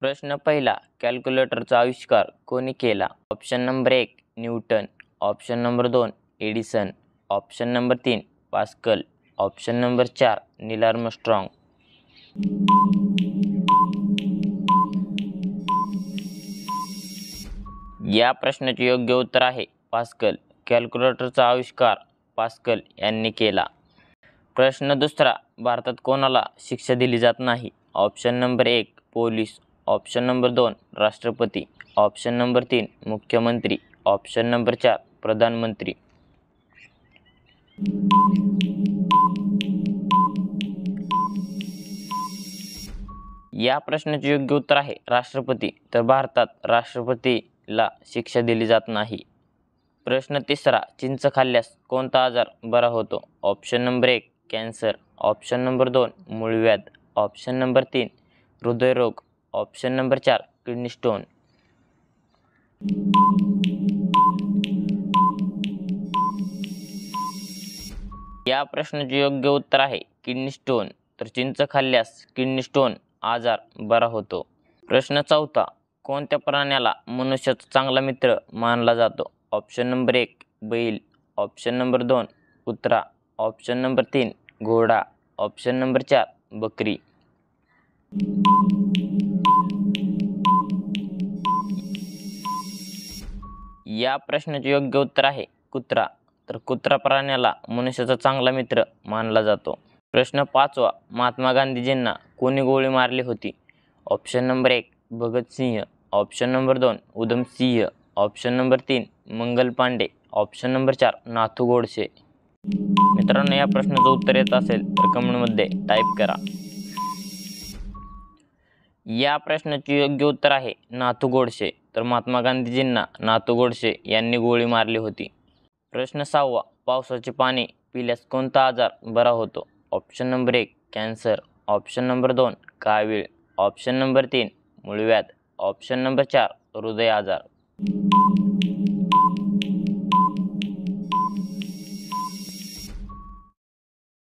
प्रश्न पहिला, कॅल्क्युलेटरचा आविष्कार कोणी केला? Option number 1 Newton, option number 2 Edison, option number 3 pascal, option number 4 नील आर्मस्ट्रॉंग. या प्रश्नाचे योग्य उत्तर आहे पास्कल. कॅल्क्युलेटरचा आविष्कार पास्कल यांनी केला. प्रश्न दुसरा, भारतात कोणाला शिक्षा दिली जात नाही? Option number 1 police, option number 2 राष्ट्रपती, ऑप्शन नंबर 3 मुख्यमंत्री, ऑप्शन नंबर 4 प्रधानमंत्री. या प्रश्नाचे योग्य उत्तर आहे राष्ट्रपती. तर भारतात राष्ट्रपतीला शिक्षा दिली जात नाही. प्रश्न तिसरा, चिंच खाल्ल्यास कोणता आजार बरा होतो? Option number 1 cancer, option number 2 मूळव्याध, ऑप्शन नंबर 3 हृदयरोग, ऑप्शन नंबर 4 किडनी स्टोन. या प्रश्नाचे योग्य उत्तर आहे किडनी स्टोन. तर चिंच खाल्ल्यास किडनी स्टोन आजार बरा होतो. प्रश्न चौथा, कोणत्या प्राण्याला मनुष्याचा चांगला मित्र मानला जातो? ऑप्शन नंबर 1 बैल, ऑप्शन नंबर 2 कुत्रा, ऑप्शन नंबर 3 घोडा, ऑप्शन नंबर 4 बकरी. या प्रश्नाचे योग्य उत्तर आहे कुत्रा. तर कुत्रा प्राण्याला मनुष्याचा चांगला मित्र मानला जातो. प्रश्न पाचवा, महात्मा गांधीजींना कोणी गोळी मारली होती? Option number 1 Bhagat Singh, option number 2 Udham Singh, option number 3 Mangal Pandey, option number 4 Nathu Godse. मित्रांनो, या प्रश्नाचं उत्तर येत असेल तर कमेंटमध्ये टाईप करा. या प्रश्नाचे योग्य उत्तर आहे नाथू गोडसे. तर महात्मा गांधीजींना नाथू गोडसे यांनी गोळी मारली होती. प्रश्न सहावा, पावसाचे पाणी पिल्यास कोणता आजार बरा होतो? Option number 1 cancer, option number 2 कावीळ, ऑप्शन नंबर 3 मूळव्याध, ऑप्शन नंबर 4 हृदय आजार.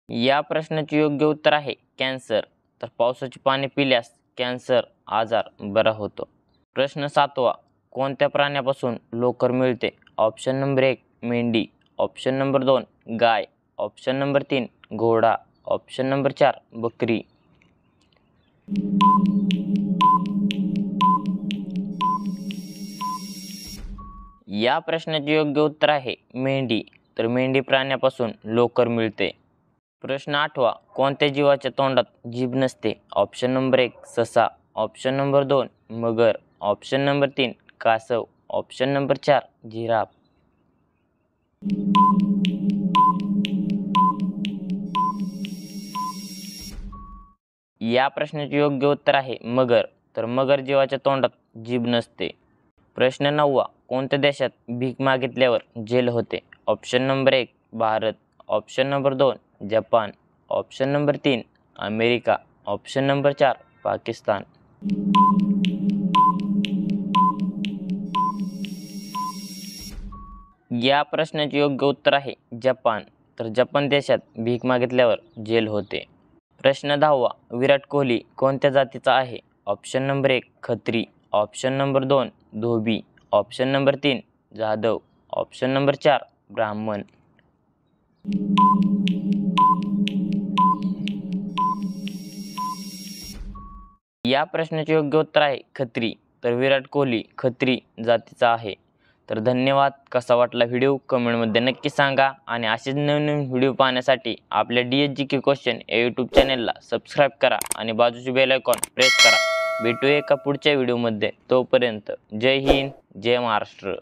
या प्रश्नाचे योग्य उत्तर आहे कॅन्सर. तर पावसाचे पाणी पिल्यास कॅन्सर आजार बरा होतो. प्रश्न सातवा, कोणत्या प्राण्यापासून लोकर मिळते? ऑप्शन नंबर 1 मेंढी, ऑप्शन नंबर 2 गाय, ऑप्शन नंबर 3 घोडा, ऑप्शन नंबर 4 बकरी. या प्रश्नाचे योग्य उत्तर आहे मेंढी. तर मेंढी प्राण्यापासून लोकर मिळते. प्रश्न आठवा, कोणत्या जीवाच्या तोंडात जीभ नसते? ऑप्शन नंबर 1 ससा, ऑप्शन नंबर 2 मगर, ऑप्शन नंबर 3 कासव, ऑप्शन नंबर 4 जिराफ. या प्रश्नाचे योग्य उत्तर आहे मगर. तर मगर जीवाच्या तोंडात जीभ नसते. प्रश्न नववा, कोणत्या देशात भीक मागितल्यावर जेल होते? Option number 1 Bharat, option number 2 Japan, option number 3 America, option number 4 Pakistan. या प्रश्नाचे योग्य उत्तर आहे जपान. तर जपान देशात भीक मागितल्यावर जेल होते. प्रश्न 10वा, विराट कोहली कोणत्या जातीचा आहे? Option number 1 Khatri, option number 2 धोबी, option number 3 Jadhav, option number 4 ब्राह्मण. या प्रश्नाचे योग्य उत्तर आहे खत्री. तर विराट कोहली खत्री जातीचा आहे. तर धन्यवाद. कसा वाटला व्हिडिओ कमेंटमध्ये नक्की सांगा आणि असेच नवीन व्हिडिओ पाहण्यासाठी आपल्या DSGK क्वेश्चन या यूट्यूब चॅनलला सबस्क्राईब करा आणि बाजूची बेल आयकॉन प्रेस करा. भेटूया एका पुढच्या व्हिडिओमध्ये. तोपर्यंत जय हिंद, जय महाराष्ट्र.